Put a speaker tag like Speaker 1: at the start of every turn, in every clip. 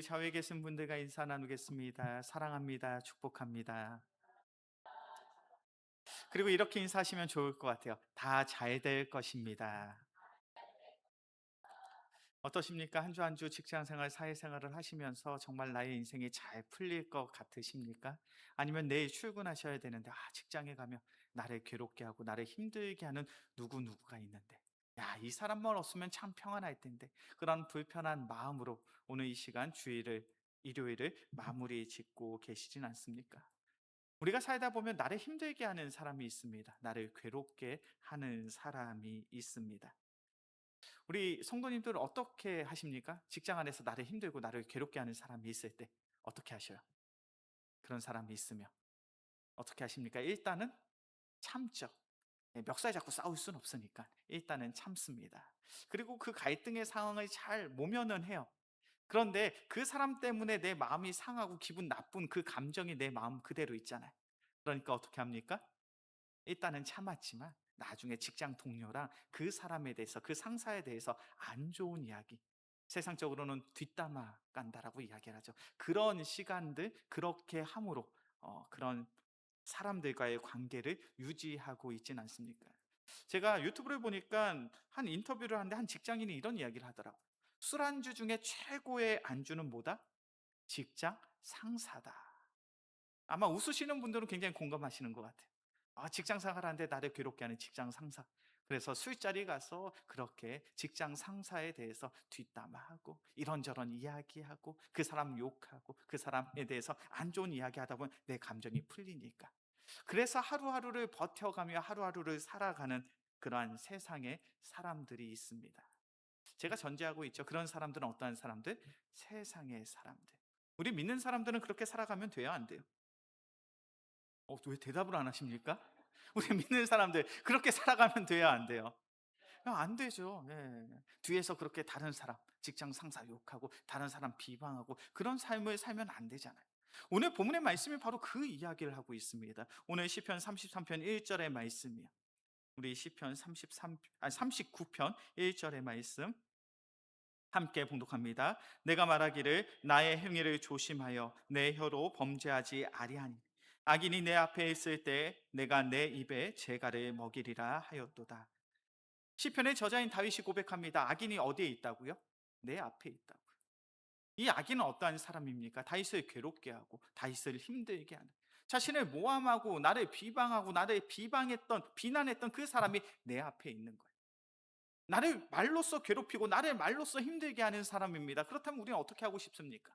Speaker 1: 우리 좌우에 계신 분들과 인사 나누겠습니다. 사랑합니다. 축복합니다. 그리고 이렇게 인사하시면 좋을 것 같아요. 다 잘 될 것입니다. 어떠십니까? 한 주 한 주 직장 생활, 사회 생활을 하시면서 정말 나의 인생이 잘 풀릴 것 같으십니까? 아니면 내일 출근하셔야 되는데, 직장에 가면 나를 괴롭게 하고 나를 힘들게 하는 누구누구가 있는데, 이 사람만 없으면 참 평안할 텐데, 그런 불편한 마음으로 오늘 이 시간 일요일을 마무리 짓고 계시진 않습니까? 우리가 살다 보면 나를 힘들게 하는 사람이 있습니다. 나를 괴롭게 하는 사람이 있습니다. 우리 성도님들은 어떻게 하십니까? 직장 안에서 나를 힘들고 나를 괴롭게 하는 사람이 있을 때 어떻게 하셔요? 그런 사람이 있으면 어떻게 하십니까? 일단은 참죠. 멱살 잡고 싸울 수는 없으니까 일단은 참습니다. 그리고 그 갈등의 상황을 잘 모면은 해요. 그런데 그 사람 때문에 내 마음이 상하고 기분 나쁜 그 감정이 내 마음 그대로 있잖아요. 그러니까 어떻게 합니까? 일단은 참았지만 나중에 직장 동료랑 그 사람에 대해서, 그 상사에 대해서 안 좋은 이야기, 세상적으로는 뒷담화 깐다라고 이야기를 하죠. 그런 시간들, 그렇게 함으로 그런 사람들과의 관계를 유지하고 있진 않습니까? 제가 유튜브를 보니까 한 인터뷰를 하는데 한 직장인이 이런 이야기를 하더라고요. 술안주 중에 최고의 안주는 뭐다? 직장 상사다. 아마 웃으시는 분들은 굉장히 공감하시는 것 같아요. 직장 생활하는데 나를 괴롭게 하는 직장 상사. 그래서 술자리 가서 그렇게 직장 상사에 대해서 뒷담화하고 이런저런 이야기하고 그 사람 욕하고 그 사람에 대해서 안 좋은 이야기하다 보면 내 감정이 풀리니까. 그래서 하루하루를 버텨가며 하루하루를 살아가는 그러한 세상의 사람들이 있습니다. 제가 전제하고 있죠. 그런 사람들은 어떠한 사람들? 세상의 사람들. 우리 믿는 사람들은 그렇게 살아가면 돼요, 안 돼요? 왜 대답을 안 하십니까? 우리 믿는 사람들 그렇게 살아가면 돼요, 안 돼요? 안 되죠. 예. 뒤에서 그렇게 다른 사람, 직장 상사 욕하고 다른 사람 비방하고 그런 삶을 살면 안 되잖아요. 오늘 본문의 말씀이 바로 그 이야기를 하고 있습니다. 오늘 시편 33편 1절의 말씀이요. 우리 시편 39편 1절의 말씀 함께 봉독합니다. 내가 말하기를 나의 행위를 조심하여 내 혀로 범죄하지 아니하니 악인이 내 앞에 있을 때 내가 내 입에 재갈을 먹이리라 하였도다. 시편의 저자인 다윗이 고백합니다. 악인이 어디에 있다고요? 내 앞에 있다고요. 이 악인은 어떠한 사람입니까? 다윗을 괴롭게 하고 다윗을 힘들게 하는, 자신을 모함하고 나를 비방하고 나를 비난했던 그 사람이 내 앞에 있는 거예요. 나를 말로써 괴롭히고 나를 말로써 힘들게 하는 사람입니다. 그렇다면 우리는 어떻게 하고 싶습니까?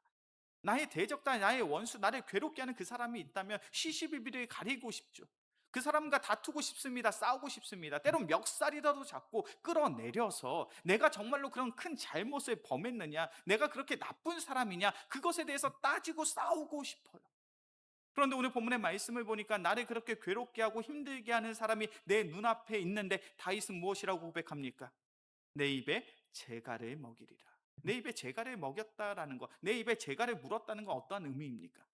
Speaker 1: 나의 대적자, 나의 원수, 나를 괴롭게 하는 그 사람이 있다면 시시비비를 가리고 싶죠. 그 사람과 다투고 싶습니다. 싸우고 싶습니다. 때론 멱살이라도 잡고 끌어내려서 내가 정말로 그런 큰 잘못을 범했느냐, 내가 그렇게 나쁜 사람이냐, 그것에 대해서 따지고 싸우고 싶어요. 그런데 오늘 본문의 말씀을 보니까 나를 그렇게 괴롭게 하고 힘들게 하는 사람이 내 눈앞에 있는데 다윗은 무엇이라고 고백합니까? 내 입에 재갈을 먹이리라. 내 입에 재갈을 먹였다라는 것, 내 입에 재갈을 물었다는 건 어떠한 의미입니까?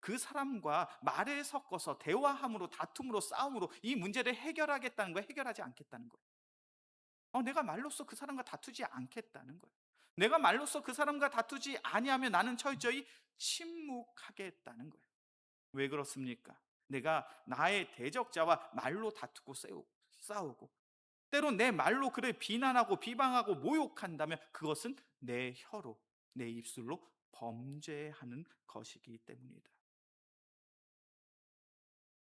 Speaker 1: 그 사람과 말을 섞어서 대화함으로, 다툼으로, 싸움으로 이 문제를 해결하겠다는 거예요? 해결하지 않겠다는 거예요? 내가 말로써 그 사람과 다투지 않겠다는 거예요. 내가 말로써 그 사람과 다투지 아니하면 나는 철저히 침묵하겠다는 거예요. 왜 그렇습니까? 내가 나의 대적자와 말로 다투고 싸우고 때론 내 말로 그를 비난하고 비방하고 모욕한다면 그것은 내 혀로, 내 입술로 범죄하는 것이기 때문이다.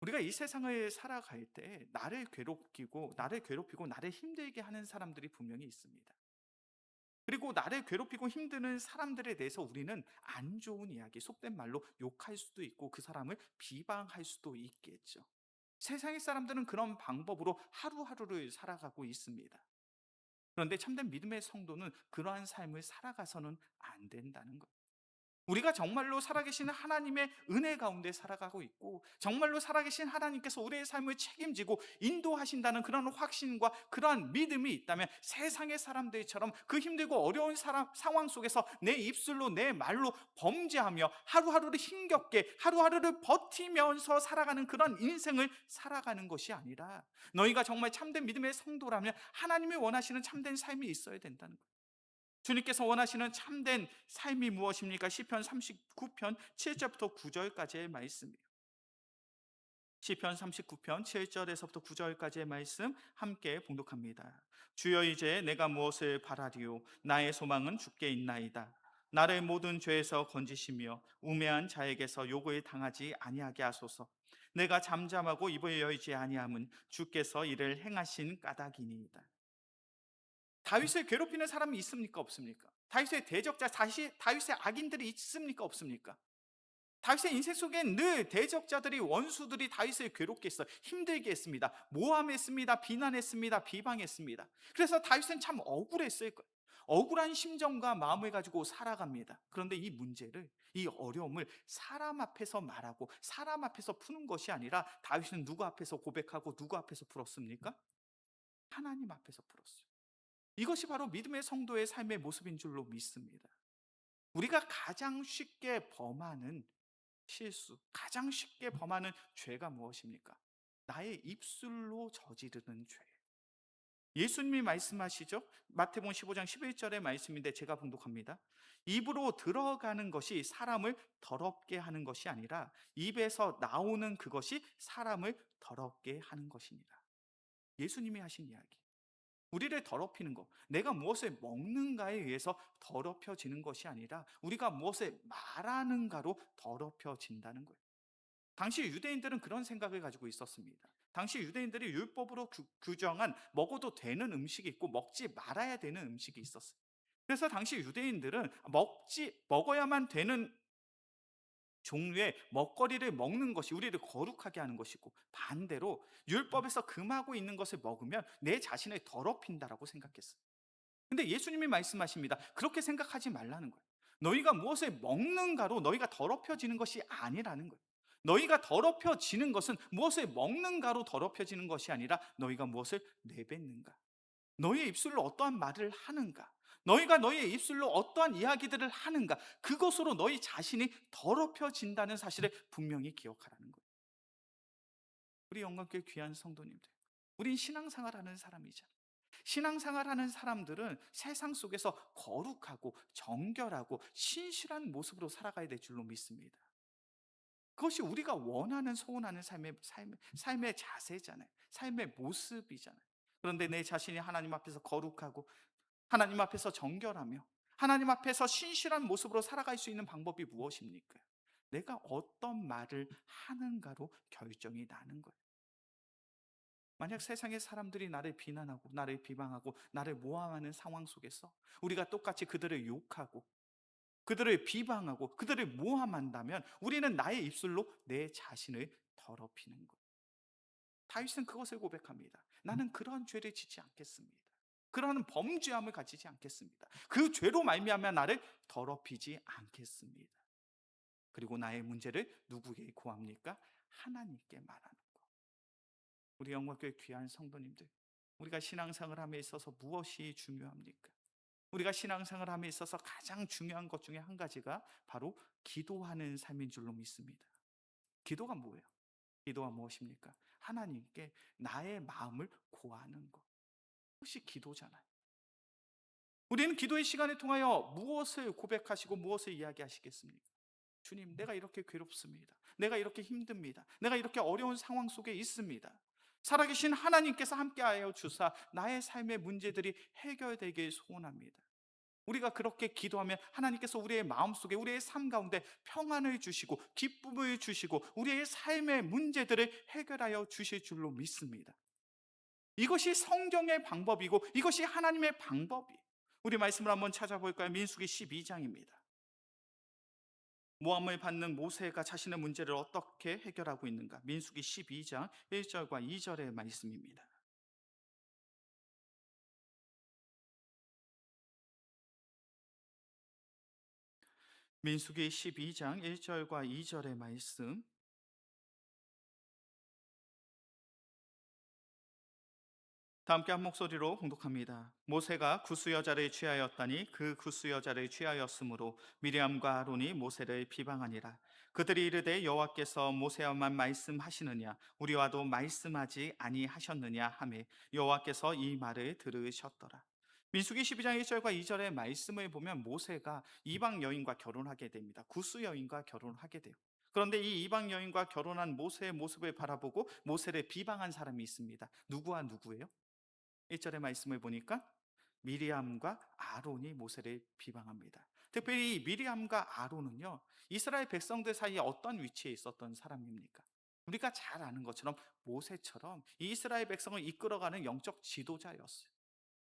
Speaker 1: 우리가 이 세상을 살아갈 때 나를 괴롭히고 나를 힘들게 하는 사람들이 분명히 있습니다. 그리고 나를 괴롭히고 힘드는 사람들에 대해서 우리는 안 좋은 이야기, 속된 말로 욕할 수도 있고 그 사람을 비방할 수도 있겠죠. 세상의 사람들은 그런 방법으로 하루하루를 살아가고 있습니다. 그런데 참된 믿음의 성도는 그러한 삶을 살아가서는 안 된다는 것. 우리가 정말로 살아계신 하나님의 은혜 가운데 살아가고 있고 정말로 살아계신 하나님께서 우리의 삶을 책임지고 인도하신다는 그런 확신과 그러한 믿음이 있다면 세상의 사람들처럼 그 힘들고 어려운 상황 속에서 내 입술로 내 말로 범죄하며 하루하루를 힘겹게 하루하루를 버티면서 살아가는 그런 인생을 살아가는 것이 아니라 너희가 정말 참된 믿음의 성도라면 하나님이 원하시는 참된 삶이 있어야 된다는 거예요. 주님께서 원하시는 참된 삶이 무엇입니까? 시편 39편 7절부터 9절까지의 말씀이에요. 시편 39편 7절에서부터 9절까지의 말씀 함께 봉독합니다. 주여, 이제 내가 무엇을 바라리요? 나의 소망은 주께 있나이다. 나를 모든 죄에서 건지시며 우매한 자에게서 요구에 당하지 아니하게 하소서. 내가 잠잠하고 입을 열지 아니함은 주께서 이를 행하신 까닭이니이다. 다윗을 괴롭히는 사람이 있습니까, 없습니까? 다윗의 대적자, 다윗의 악인들이 있습니까, 없습니까? 다윗의 인생 속엔 늘 대적자들이, 원수들이 다윗을 괴롭게 했어요. 힘들게 했습니다. 모함했습니다. 비난했습니다. 비방했습니다. 그래서 다윗은 참 억울했을 거예요. 억울한 심정과 마음을 가지고 살아갑니다. 그런데 이 문제를, 이 어려움을 사람 앞에서 말하고 사람 앞에서 푸는 것이 아니라 다윗은 누구 앞에서 고백하고 누구 앞에서 풀었습니까? 하나님 앞에서 풀었어요. 이것이 바로 믿음의 성도의 삶의 모습인 줄로 믿습니다. 우리가 가장 쉽게 범하는 실수, 가장 쉽게 범하는 죄가 무엇입니까? 나의 입술로 저지르는 죄. 예수님이 말씀하시죠? 마태복음 15장 11절의 말씀인데 제가 봉독합니다. 입으로 들어가는 것이 사람을 더럽게 하는 것이 아니라 입에서 나오는 그것이 사람을 더럽게 하는 것이니라. 예수님이 하신 이야기. 우리를 더럽히는 것, 내가 무엇을 먹는가에 의해서 더럽혀지는 것이 아니라 우리가 무엇을 말하는가로 더럽혀진다는 거예요. 당시 유대인들은 그런 생각을 가지고 있었습니다. 당시 유대인들이 율법으로 규정한 먹어도 되는 음식이 있고 먹지 말아야 되는 음식이 있었어요. 그래서 당시 유대인들은 먹어야만 되는 종류의 먹거리를 먹는 것이 우리를 거룩하게 하는 것이고, 반대로 율법에서 금하고 있는 것을 먹으면 내 자신을 더럽힌다라고 생각했어요. 근데 예수님이 말씀하십니다. 그렇게 생각하지 말라는 거예요. 너희가 무엇을 먹는가로 너희가 더럽혀지는 것이 아니라는 거예요. 너희가 더럽혀지는 것은 무엇을 먹는가로 더럽혀지는 것이 아니라 너희가 무엇을 내뱉는가, 너희의 입술로 어떠한 말을 하는가, 너희가 너희의 입술로 어떠한 이야기들을 하는가, 그것으로 너희 자신이 더럽혀진다는 사실을 분명히 기억하라는 거예요. 우리 영광교회 귀한 성도님들, 우린 신앙생활하는 사람이잖아요. 신앙생활하는 사람들은 세상 속에서 거룩하고 정결하고 신실한 모습으로 살아가야 될 줄로 믿습니다. 그것이 우리가 원하는, 소원하는 삶의 자세잖아요. 삶의 모습이잖아요. 그런데 내 자신이 하나님 앞에서 거룩하고 하나님 앞에서 정결하며 하나님 앞에서 신실한 모습으로 살아갈 수 있는 방법이 무엇입니까? 내가 어떤 말을 하는가로 결정이 나는 거예요. 만약 세상의 사람들이 나를 비난하고 나를 비방하고 나를 모함하는 상황 속에서 우리가 똑같이 그들을 욕하고 그들을 비방하고 그들을 모함한다면 우리는 나의 입술로 내 자신을 더럽히는 것. 다윗은 그것을 고백합니다. 나는 그러한 죄를 짓지 않겠습니다. 그러한 범죄함을 가지지 않겠습니다. 그 죄로 말미암아 나를 더럽히지 않겠습니다. 그리고 나의 문제를 누구에게 고합니까? 하나님께 말하는 것. 우리 영광교회 귀한 성도님들, 우리가 신앙생활함에 있어서 무엇이 중요합니까? 우리가 신앙생활함에 있어서 가장 중요한 것 중에 한 가지가 바로 기도하는 삶인 줄로 믿습니다. 기도가 뭐예요? 기도가 무엇입니까? 하나님께 나의 마음을 고하는 것. 그것이 기도잖아요. 우리는 기도의 시간을 통하여 무엇을 고백하시고 무엇을 이야기하시겠습니까? 주님, 내가 이렇게 괴롭습니다. 내가 이렇게 힘듭니다. 내가 이렇게 어려운 상황 속에 있습니다. 살아계신 하나님께서 함께하여 주사 나의 삶의 문제들이 해결되길 소원합니다. 우리가 그렇게 기도하면 하나님께서 우리의 마음속에, 우리의 삶 가운데 평안을 주시고 기쁨을 주시고 우리의 삶의 문제들을 해결하여 주실 줄로 믿습니다. 이것이 성경의 방법이고 이것이 하나님의 방법이에요. 우리 말씀을 한번 찾아볼까요? 민수기 12장입니다. 모함을 받는 모세가 자신의 문제를 어떻게 해결하고 있는가? 민수기 12장 1절과 2절의 말씀입니다. 민수기 12장 1절과 2절의 말씀, 다 함께 한 목소리로 봉독합니다. 모세가 구스 여자를 취하였다니 그 구스 여자를 취하였으므로 미리암과 아론이 모세를 비방하니라. 그들이 이르되 여호와께서 모세와만 말씀하시느냐 우리와도 말씀하지 아니하셨느냐 하매 여호와께서 이 말을 들으셨더라. 민수기 12장 1절과 2절의 말씀을 보면 모세가 이방 여인과 결혼하게 됩니다. 구스 여인과 결혼하게 돼요. 그런데 이 이방 여인과 결혼한 모세의 모습을 바라보고 모세를 비방한 사람이 있습니다. 누구와 누구예요? 1절의 말씀을 보니까 미리암과 아론이 모세를 비방합니다. 특별히 이 미리암과 아론은요, 이스라엘 백성들 사이에 어떤 위치에 있었던 사람입니까? 우리가 잘 아는 것처럼 모세처럼 이 이스라엘 백성을 이끌어가는 영적 지도자였어요.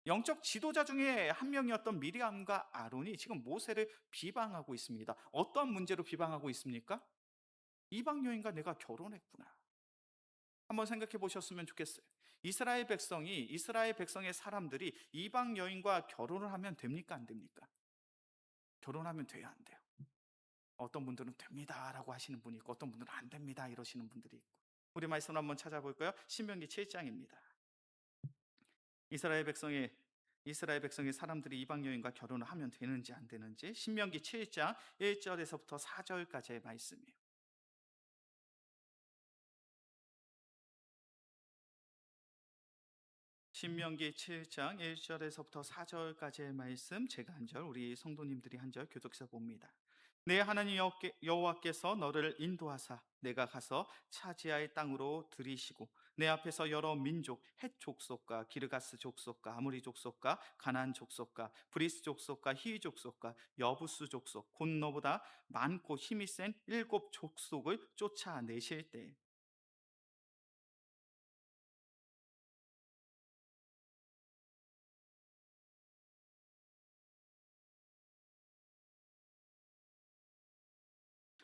Speaker 1: 영적 지도자 중에 한 명이었던 미리암과 아론이 지금 모세를 비방하고 있습니다. 어떤 문제로 비방하고 있습니까? 이방 여인과 내가 결혼했구나. 한번 생각해 보셨으면 좋겠어요. 이스라엘 백성의 사람들이 이방 여인과 결혼을 하면 됩니까? 안 됩니까? 결혼하면 돼요, 안 돼요? 어떤 분들은 됩니다라고 하시는 분이 있고 어떤 분들은 안 됩니다 이러시는 분들이 있고. 우리 말씀 한번 찾아볼까요? 신명기 7장입니다. 이스라엘 백성의 이스라엘 백성의 사람들이 이방 여인과 결혼을 하면 되는지 안 되는지 신명기 7장 1절에서부터 4절까지의 말씀이에요. 신명기 7장 1절에서부터 4절까지의 말씀 제가 한 절, 우리 성도님들이 한 절 교독해서 봅니다. 내 하나님 여호와께서 너를 인도하사 내가 가서 차지할 땅으로 들이시고 내 앞에서 여러 민족 헷 족속과 기르가스 족속과 아무리 족속과 가나안 족속과 브리스 족속과 히위 족속과 여부스 족속 곧 너보다 많고 힘이 센 일곱 족속을 쫓아내실 때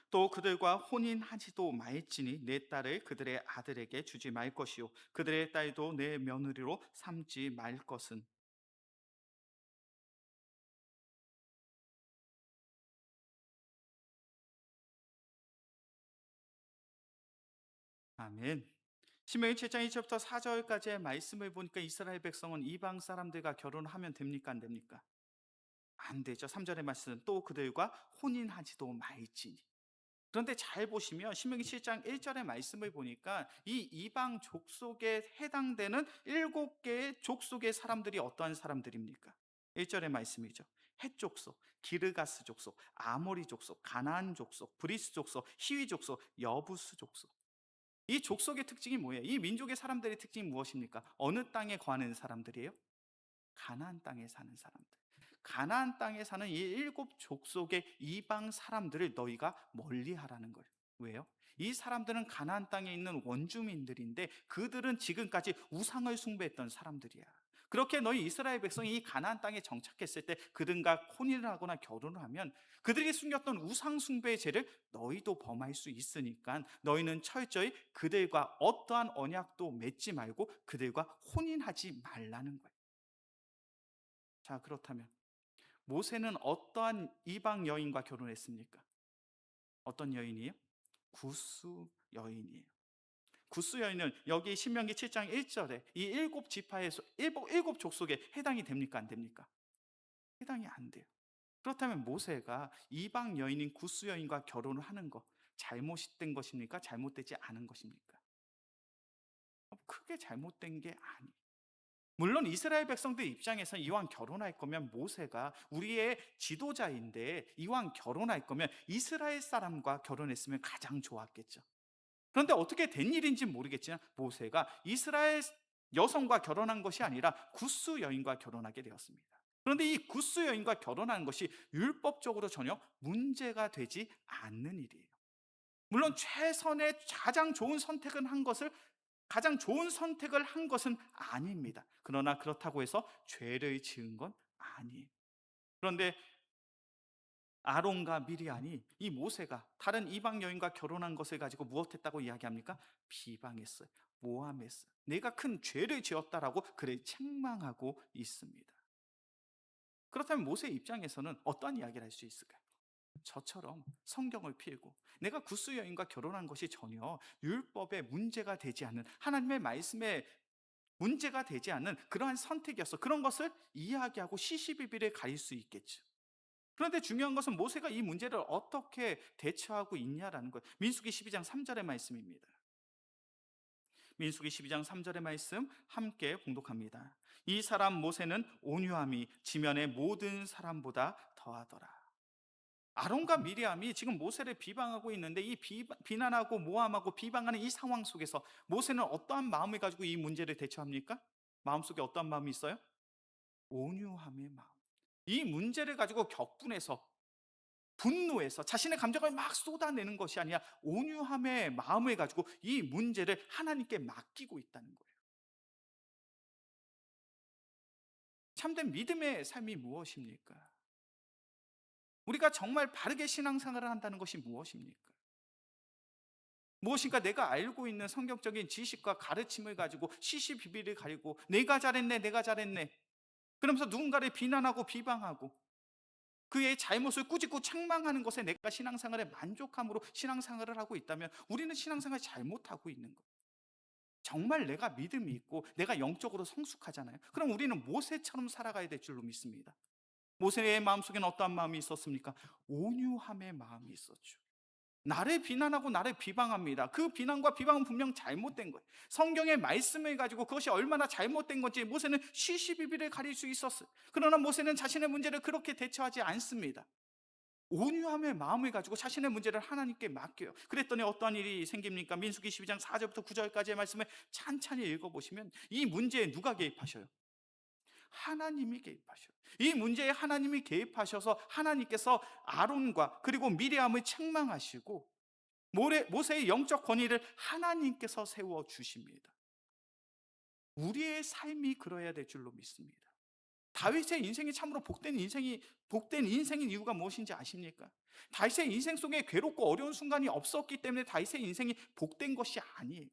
Speaker 1: 또 그들과 혼인하지도 말지니 내 딸을 그들의 아들에게 주지 말 것이요 그들의 딸도 내 며느리로 삼지 말 것은. 아멘. 신명기 7장 1절부터 4절까지의 말씀을 보니까 이스라엘 백성은 이방 사람들과 결혼하면 됩니까 안 됩니까? 안 되죠. 3절의 말씀은 또 그들과 혼인하지도 말지니. 그런데 잘 보시면 신명기 7장 1절의 말씀을 보니까 이 이방 족속에 해당되는 7개의 족속의 사람들이 어떠한 사람들입니까? 1절의 말씀이죠. 헷 족속, 기르가스 족속, 아모리 족속, 가나안 족속, 브리스 족속, 히위 족속, 여부스 족속. 이 족속의 특징이 뭐예요? 이 민족의 사람들의 특징이 무엇입니까? 어느 땅에 거하는 사람들이에요? 가나안 땅에 사는 사람들. 가나안 땅에 사는 이 일곱 족속의 이방 사람들을 너희가 멀리하라는 거예요. 왜요? 이 사람들은 가나안 땅에 있는 원주민들인데 그들은 지금까지 우상을 숭배했던 사람들이야. 그렇게 너희 이스라엘 백성이 이 가나안 땅에 정착했을 때 그들과 혼인을 하거나 결혼을 하면 그들이 숨겼던 우상 숭배의 죄를 너희도 범할 수 있으니까 너희는 철저히 그들과 어떠한 언약도 맺지 말고 그들과 혼인하지 말라는 거예요. 자, 그렇다면 모세는 어떠한 이방 여인과 결혼했습니까? 어떤 여인이에요? 구스 여인이에요. 구스 여인은 여기 신명기 7장 1절에 이 일곱 지파에서 일곱 족속에 해당이 됩니까? 안 됩니까? 해당이 안 돼요. 그렇다면 모세가 이방 여인인 구스 여인과 결혼을 하는 거 잘못된 것입니까? 잘못되지 않은 것입니까? 크게 잘못된 게 아니에요. 물론 이스라엘 백성들 입장에서 이왕 결혼할 거면 모세가 우리의 지도자인데 이왕 결혼할 거면 이스라엘 사람과 결혼했으면 가장 좋았겠죠. 그런데 어떻게 된 일인지 모르겠지만 모세가 이스라엘 여성과 결혼한 것이 아니라 구스 여인과 결혼하게 되었습니다. 그런데 이 구스 여인과 결혼하는 것이 율법적으로 전혀 문제가 되지 않는 일이에요. 물론 최선의 가장 좋은 선택은 한 것을 가장 좋은 선택을 한 것은 아닙니다. 그러나 그렇다고 해서 죄를 지은 건 아니에요. 그런데 아론과 미리암이 이 모세가 다른 이방 여인과 결혼한 것을 가지고 무엇했다고 이야기합니까? 비방했어요. 모함했어요. 내가 큰 죄를 지었다라고 그를 책망하고 있습니다. 그렇다면 모세 입장에서는 어떠한 이야기를 할 수 있을까요? 저처럼 성경을 필고 내가 구스 여인과 결혼한 것이 전혀 율법에 문제가 되지 않는 하나님의 말씀에 문제가 되지 않는 그러한 선택이었어. 그런 것을 이야기하고 시시비비를 가릴 수 있겠죠. 그런데 중요한 것은 모세가 이 문제를 어떻게 대처하고 있냐라는 거예요. 민수기 12장 3절의 말씀입니다. 민수기 12장 3절의 말씀 함께 봉독합니다. 이 사람 모세는 온유함이 지면의 모든 사람보다 더하더라. 아론과 미리암이 지금 모세를 비방하고 있는데 이 비난하고 모함하고 비방하는 이 상황 속에서 모세는 어떠한 마음을 가지고 이 문제를 대처합니까? 마음속에 어떠한 마음이 있어요? 온유함의 마음. 이 문제를 가지고 격분해서 분노해서 자신의 감정을 막 쏟아내는 것이 아니라 온유함의 마음을 가지고 이 문제를 하나님께 맡기고 있다는 거예요. 참된 믿음의 삶이 무엇입니까? 우리가 정말 바르게 신앙생활을 한다는 것이 무엇입니까? 무엇인가 내가 알고 있는 성경적인 지식과 가르침을 가지고 시시비비를 가리고 내가 잘했네, 내가 잘했네. 그러면서 누군가를 비난하고 비방하고 그의 잘못을 꾸짖고 책망하는 것에 내가 신앙생활에 만족함으로 신앙생활을 하고 있다면 우리는 신앙생활을 잘못하고 있는 거예요. 정말 내가 믿음이 있고 내가 영적으로 성숙하잖아요. 그럼 우리는 모세처럼 살아가야 될 줄로 믿습니다. 모세의 마음속에는 어떠한 마음이 있었습니까? 온유함의 마음이 있었죠. 나를 비난하고 나를 비방합니다. 그 비난과 비방은 분명 잘못된 거예요. 성경의 말씀을 가지고 그것이 얼마나 잘못된 건지 모세는 시시비비를 가릴 수 있었어요. 그러나 모세는 자신의 문제를 그렇게 대처하지 않습니다. 온유함의 마음을 가지고 자신의 문제를 하나님께 맡겨요. 그랬더니 어떠한 일이 생깁니까? 민수기 12장 4절부터 9절까지의 말씀을 찬찬히 읽어보시면 이 문제에 누가 개입하셔요? 하나님이 개입하셔요. 이 문제에 하나님이 개입하셔서 하나님께서 아론과 그리고 미리암을 책망하시고 모세의 영적 권위를 하나님께서 세워주십니다. 우리의 삶이 그러해야 될 줄로 믿습니다. 다윗의 인생이 참으로 복된 인생인 이유가 무엇인지 아십니까? 다윗의 인생 속에 괴롭고 어려운 순간이 없었기 때문에 다윗의 인생이 복된 것이 아니에요.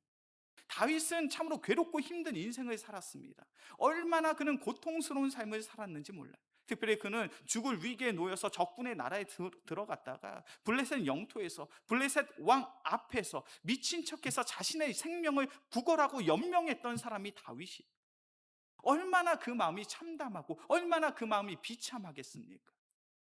Speaker 1: 다윗은 참으로 괴롭고 힘든 인생을 살았습니다. 얼마나 그는 고통스러운 삶을 살았는지 몰라요. 특별히 그는 죽을 위기에 놓여서 적군의 나라에 들어갔다가 블레셋 영토에서 블레셋 왕 앞에서 미친 척해서 자신의 생명을 구걸하고 연명했던 사람이 다윗이 얼마나 그 마음이 참담하고 얼마나 그 마음이 비참하겠습니까?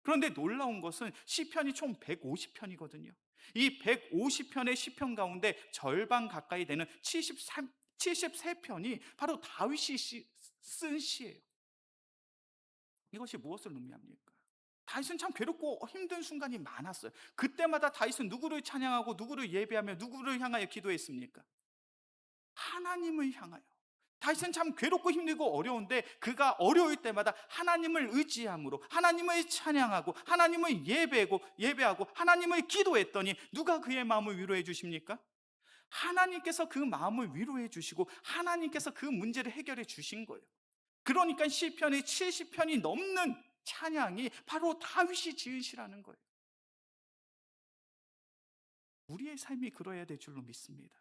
Speaker 1: 그런데 놀라운 것은 시편이 총 150편이거든요. 이 150편의 시편 가운데 절반 가까이 되는 73편이 바로 다윗이 쓴 시예요. 이것이 무엇을 의미합니까? 다윗은 참 괴롭고 힘든 순간이 많았어요. 그때마다 다윗은 누구를 찬양하고 누구를 예배하며 누구를 향하여 기도했습니까? 하나님을 향하여. 다윗은 참 괴롭고 힘들고 어려운데 그가 어려울 때마다 하나님을 의지함으로 하나님을 찬양하고 하나님을 예배하고 하나님을 기도했더니 누가 그의 마음을 위로해 주십니까? 하나님께서 그 마음을 위로해 주시고 하나님께서 그 문제를 해결해 주신 거예요. 그러니까 시편의 70편이 넘는 찬양이 바로 다윗이 지은 시라는 거예요. 우리의 삶이 그러해야 될 줄로 믿습니다.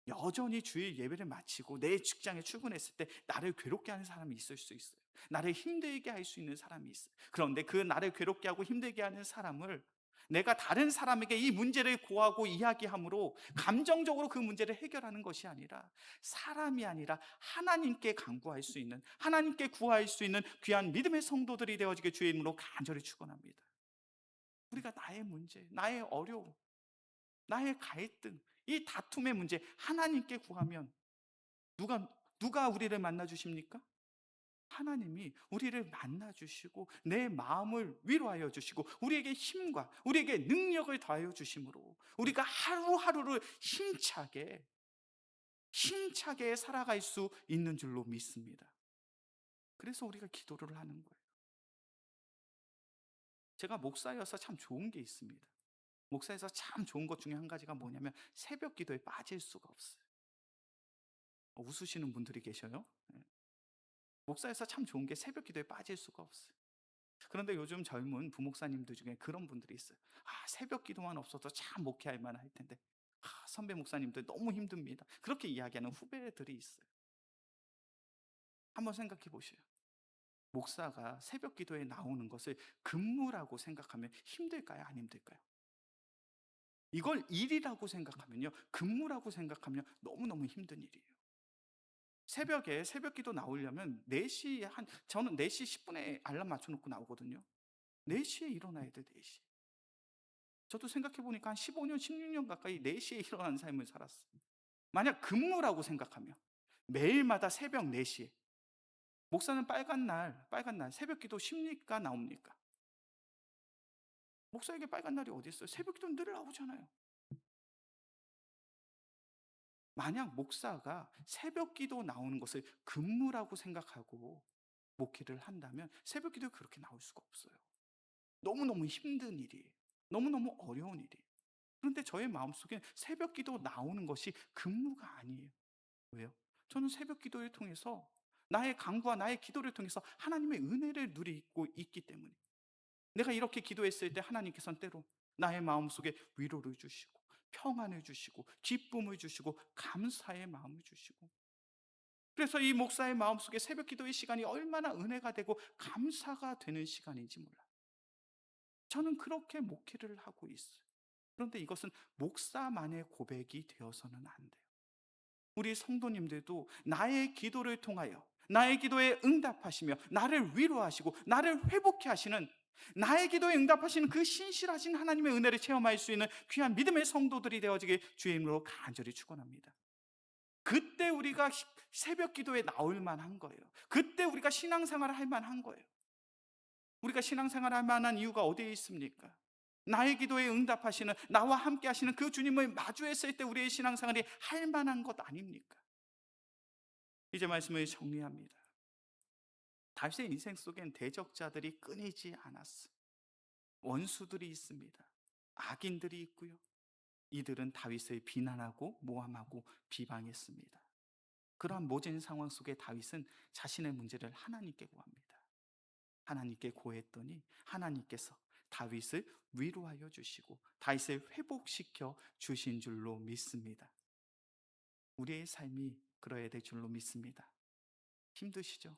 Speaker 1: 여전히 주일 예배를 마치고 내 직장에 출근했을 때 나를 괴롭게 하는 사람이 있을 수 있어요. 나를 힘들게 할 수 있는 사람이 있어요. 그런데 그 나를 괴롭게 하고 힘들게 하는 사람을 내가 다른 사람에게 이 문제를 고하고 이야기함으로 감정적으로 그 문제를 해결하는 것이 아니라 사람이 아니라 하나님께 간구할 수 있는 하나님께 구할 수 있는 귀한 믿음의 성도들이 되어지게 주의 이름으로 간절히 축원합니다. 우리가 나의 문제, 나의 어려움, 나의 갈등, 이 다툼의 문제 하나님께 구하면 누가 우리를 만나 주십니까? 하나님이 우리를 만나 주시고 내 마음을 위로하여 주시고 우리에게 힘과 우리에게 능력을 더하여 주심으로 우리가 하루하루를 힘차게 살아갈 수 있는 줄로 믿습니다. 그래서 우리가 기도를 하는 거예요. 제가 목사여서 참 좋은 게 있습니다. 목사에서 참 좋은 것 중에 한 가지가 뭐냐면 새벽 기도에 빠질 수가 없어요. 웃으시는 분들이 계셔요. 예. 목사에서 참 좋은 게 새벽 기도에 빠질 수가 없어요. 그런데 요즘 젊은 부목사님들 중에 그런 분들이 있어요. 새벽 기도만 없어도 참 목회할 만할 텐데. 선배 목사님들 너무 힘듭니다. 그렇게 이야기하는 후배들이 있어요. 한번 생각해 보세요. 목사가 새벽 기도에 나오는 것을 근무라고 생각하면 힘들까요? 안 힘들까요? 이걸 일이라고 생각하면요. 근무라고 생각하면 너무너무 힘든 일이에요. 새벽에 새벽 기도 나오려면 저는 4시 10분에 알람 맞춰 놓고 나오거든요. 4시에 일어나야 돼, 4시. 저도 생각해 보니까 한 15년, 16년 가까이 4시에 일어나는 삶을 살았어요. 만약 근무라고 생각하면 매일마다 새벽 4시에 목사는 빨간 날 새벽 기도 쉽니까? 나옵니까? 목사에게 빨간 날이 어디 있어요? 새벽 기도는 늘 나오잖아요. 만약 목사가 새벽 기도 나오는 것을 근무라고 생각하고 목회를 한다면 새벽 기도에 그렇게 나올 수가 없어요. 너무너무 힘든 일이에요. 너무너무 어려운 일이에요. 그런데 저의 마음속에 새벽 기도 나오는 것이 근무가 아니에요. 왜요? 저는 새벽 기도를 통해서 나의 간구와 나의 기도를 통해서 하나님의 은혜를 누리고 있기 때문에 내가 이렇게 기도했을 때 하나님께서는 때로 나의 마음속에 위로를 주시고 평안을 주시고 기쁨을 주시고 감사의 마음을 주시고, 그래서 이 목사의 마음속에 새벽 기도의 시간이 얼마나 은혜가 되고 감사가 되는 시간인지 몰라요. 저는 그렇게 목회를 하고 있어요. 그런데 이것은 목사만의 고백이 되어서는 안 돼요. 우리 성도님들도 나의 기도를 통하여 나의 기도에 응답하시며 나를 위로하시고 나를 회복케 하시는, 나의 기도에 응답하시는 그 신실하신 하나님의 은혜를 체험할 수 있는 귀한 믿음의 성도들이 되어지길 주의 이름으로 간절히 축원합니다. 그때 우리가 새벽 기도에 나올 만한 거예요. 그때 우리가 신앙생활을 할 만한 거예요. 우리가 신앙생활을 할 만한 이유가 어디에 있습니까? 나의 기도에 응답하시는, 나와 함께 하시는 그 주님을 마주했을 때 우리의 신앙생활이 할 만한 것 아닙니까? 이제 말씀을 정리합니다. 다윗의 인생 속엔 대적자들이 끊이지 않았어요. 원수들이 있습니다. 악인들이 있고요. 이들은 다윗을 비난하고 모함하고 비방했습니다. 그러한 모진 상황 속에 다윗은 자신의 문제를 하나님께 구합니다. 하나님께 고했더니 하나님께서 다윗을 위로하여 주시고 다윗을 회복시켜 주신 줄로 믿습니다. 우리의 삶이 그러해야 될 줄로 믿습니다. 힘드시죠?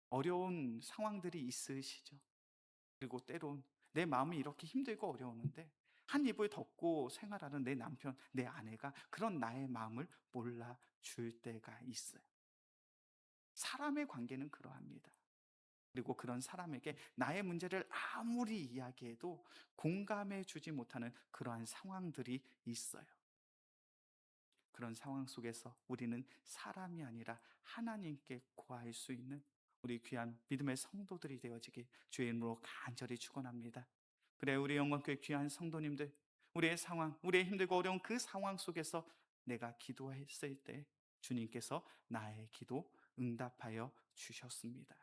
Speaker 1: 어려운 상황들이 있으시죠? 그리고 때론 내 마음이 이렇게 힘들고 어려우는데 한 입을 덮고 생활하는 내 남편, 내 아내가 그런 나의 마음을 몰라줄 때가 있어요. 사람의 관계는 그러합니다. 그리고 그런 사람에게 나의 문제를 아무리 이야기해도 공감해 주지 못하는 그러한 상황들이 있어요. 그런 상황 속에서 우리는 사람이 아니라 하나님께 구할 수 있는 우리 귀한 믿음의 성도들이 되어지길 주의 이름으로 간절히 축원합니다. 그래, 우리 영광교회 귀한 성도님들, 우리의 상황, 우리의 힘들고 어려운 그 상황 속에서 내가 기도했을 때 주님께서 나의 기도 응답하여 주셨습니다.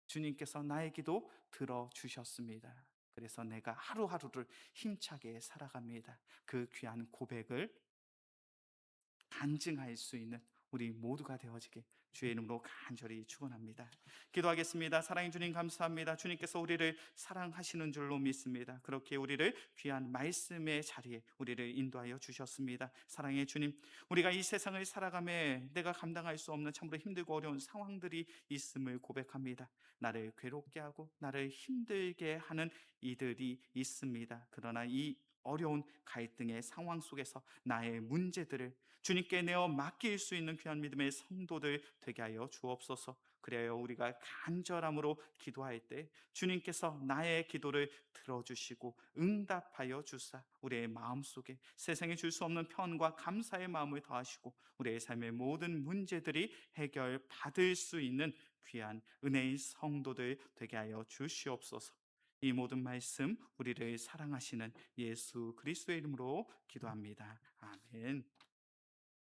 Speaker 1: 주님께서 나의 기도 들어주셨습니다. 그래서 내가 하루하루를 힘차게 살아갑니다. 그 귀한 고백을 간증할 수 있는 우리 모두가 되어지게 주의 이름으로 간절히 축원합니다. 기도하겠습니다. 사랑의 주님, 감사합니다. 주님께서 우리를 사랑하시는 줄로 믿습니다. 그렇게 우리를 귀한 말씀의 자리에 우리를 인도하여 주셨습니다. 사랑의 주님, 우리가 이 세상을 살아가며 내가 감당할 수 없는 참으로 힘들고 어려운 상황들이 있음을 고백합니다. 나를 괴롭게 하고 나를 힘들게 하는 이들이 있습니다. 그러나 이 어려운 갈등의 상황 속에서 나의 문제들을 주님께 내어 맡길 수 있는 귀한 믿음의 성도들 되게 하여 주옵소서. 그래야 우리가 간절함으로 기도할 때 주님께서 나의 기도를 들어주시고 응답하여 주사 우리의 마음속에 세상에 줄 수 없는 평안과 감사의 마음을 더하시고 우리의 삶의 모든 문제들이 해결받을 수 있는 귀한 은혜의 성도들 되게 하여 주시옵소서. 이 모든 말씀 우리를 사랑하시는 예수 그리스도의 이름으로 기도합니다. 아멘.